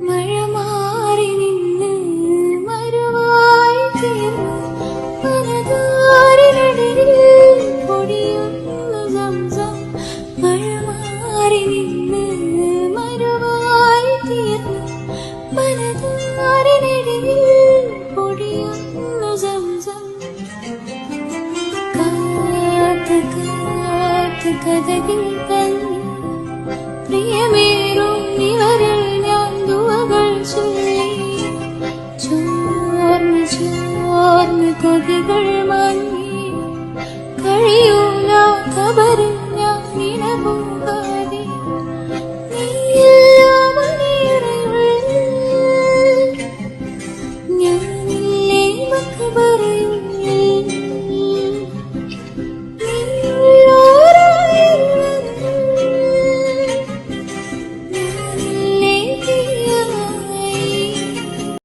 മഴ മാറി നിന്ന് മരുവായി തീർന്നു പലതാരിനിടയിൽ പൊടിയുന്നു സംസം. മഴ മാറി നിന്ന് മരുവായി തീർന്നു പലതാരിനിടയിൽ പൊടിയുന്നു സംസം. കാത്ത് കാത്ത് കഥകിൽ